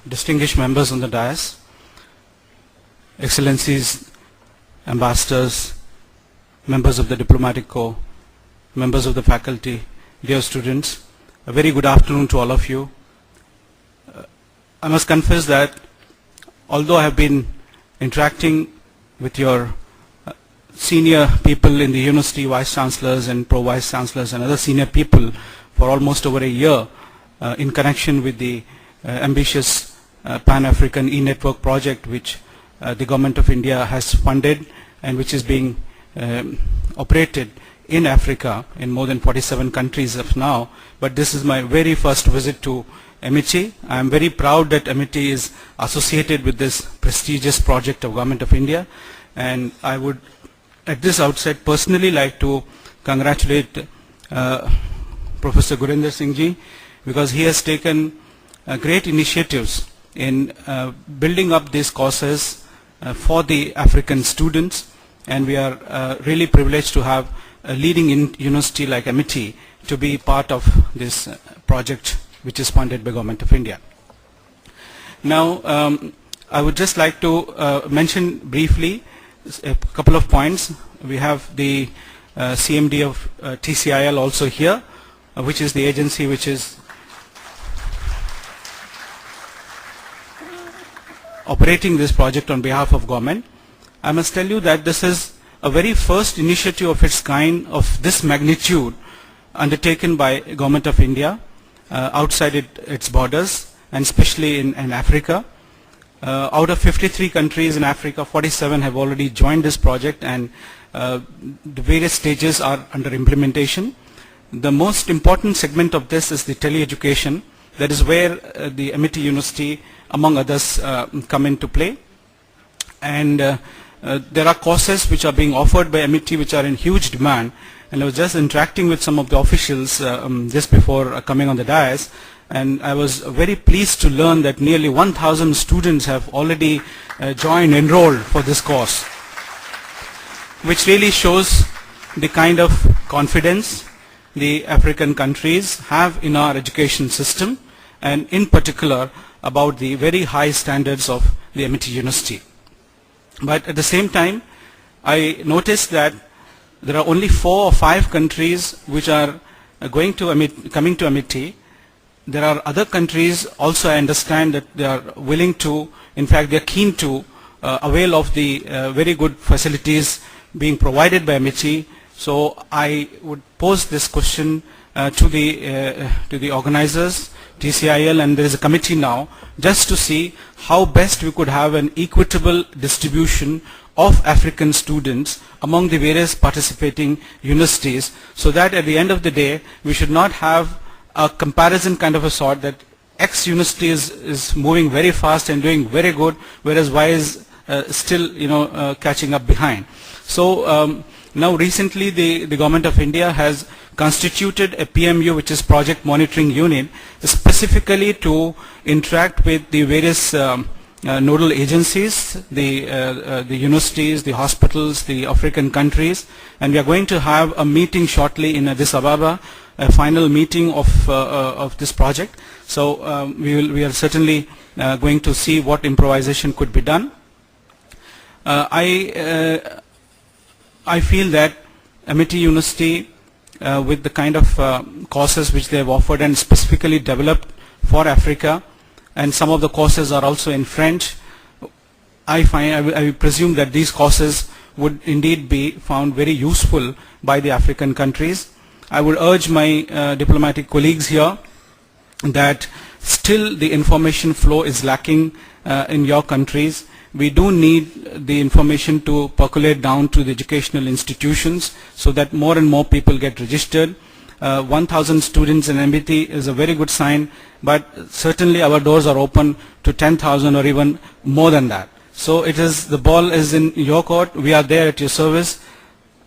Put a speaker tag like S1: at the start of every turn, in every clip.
S1: distinguished members on the dais, Excellencies, Ambassadors, members of the Diplomatic Corps, members of the faculty, dear students, a very good afternoon to all of you. I must confess that although I have been interacting with your senior people in the university, vice chancellors and pro-vice chancellors and other senior people for almost over a year in connection with the ambitious Pan-African e-network project which the government of India has funded and which is being operated in Africa in more than 47 countries of now. But this is my very first visit to Amity. I am very proud that Amity is associated with this prestigious project of Government of India, and I would at this outset personally like to congratulate Professor Gurinder Singh ji, because he has taken great initiatives in building up these courses for the African students, and we are really privileged to have a leading university like Amity to be part of this project which is funded by Government of India. Now I would just like to mention briefly a couple of points. We have the CMD of TCIL also here, which is the agency which is operating this project on behalf of government. I must tell you that this is a very first initiative of its kind of this magnitude undertaken by Government of India outside its borders, and especially in Africa. Out of 53 countries in Africa, 47 have already joined this project, and the various stages are under implementation. The most important segment of this is the tele-education. That is where the Amity University, among others, come into play. And there are courses which are being offered by Amity which are in huge demand. And I was just interacting with some of the officials just before coming on the dais, and I was very pleased to learn that nearly 1,000 students have already enrolled for this course, which really shows the kind of confidence the African countries have in our education system, and in particular about the very high standards of the Amity University. But at the same time, I noticed that there are only 4 or 5 countries which are coming to Amity. There are other countries also, I understand, that they are willing to, in fact they are keen to avail of the very good facilities being provided by Amity. So I would pose this question to the organizers, TCIL, and there is a committee now, just to see how best we could have an equitable distribution of African students among the various participating universities, so that at the end of the day we should not have a comparison kind of a sort that X university is moving very fast and doing very good, whereas Y is still catching up behind. So now recently the Government of India has constituted a PMU, which is Project Monitoring Unit, specifically to interact with the various nodal agencies, the universities, the hospitals, the African countries, and we are going to have a meeting shortly in Addis Ababa, a final meeting of this project. So we are certainly going to see what improvisation could be done. I feel that Amity University, with the kind of courses which they have offered and specifically developed for Africa, and some of the courses are also in French, I presume that these courses would indeed be found very useful by the African countries. I would urge my diplomatic colleagues here that still the information flow is lacking in your countries. We do need the information to percolate down to the educational institutions so that more and more people get registered. 1,000 students in Amity is a very good sign, but certainly our doors are open to 10,000 or even more than that. So the ball is in your court. We are there at your service.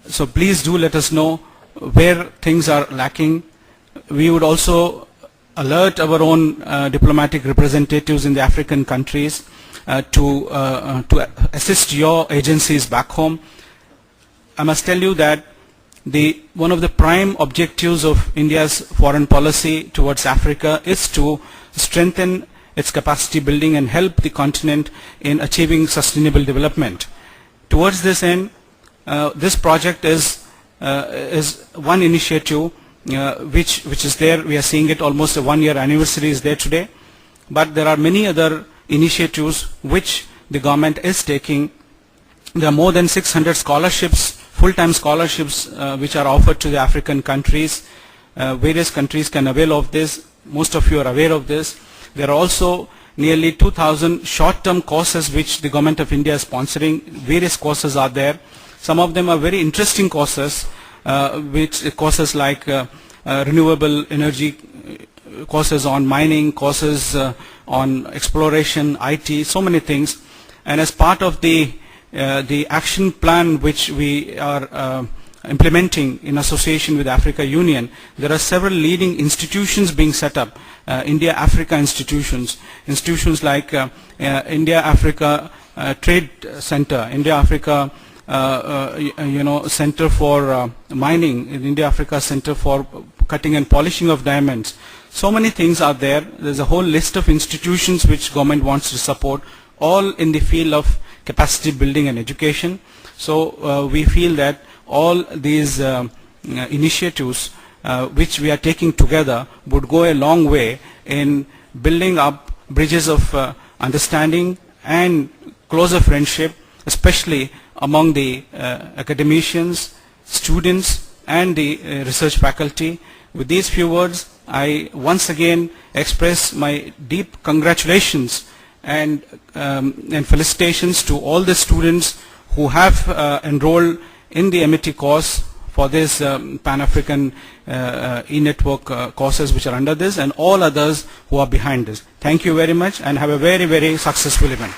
S1: So please do let us know where things are lacking. We would also alert our own diplomatic representatives in the African countries to assist your agencies back home. I must tell you that one of the prime objectives of India's foreign policy towards Africa is to strengthen its capacity building and help the continent in achieving sustainable development. Towards this end, this project is one initiative which is there. We are seeing it, almost a 1-year anniversary is there today. But there are many other initiatives which the government is taking. There are more than 600 scholarships, full-time scholarships which are offered to the African countries. Various countries can avail of this. Most of you are aware of this. There are also nearly 2,000 short-term courses which the government of India is sponsoring. Various courses are there. Some of them are very interesting courses, courses like renewable energy, courses on mining, courses on exploration, IT, so many things. And as part of the action plan which we are implementing in association with Africa Union, there are several leading institutions being set up, India-Africa institutions like India-Africa Trade Center, India-Africa Center for Mining, India-Africa Center for Cutting and Polishing of Diamonds. So many things are there. There's a whole list of institutions which government wants to support, all in the field of capacity building and education. So we feel that all these initiatives which we are taking together would go a long way in building up bridges of understanding and closer friendship, especially among the academicians, students and the research faculty. With these few words, I once again express my deep congratulations and felicitations to all the students who have enrolled in the MET course for this Pan-African e-network courses which are under this, and all others who are behind this. Thank you very much and have a very, very successful event.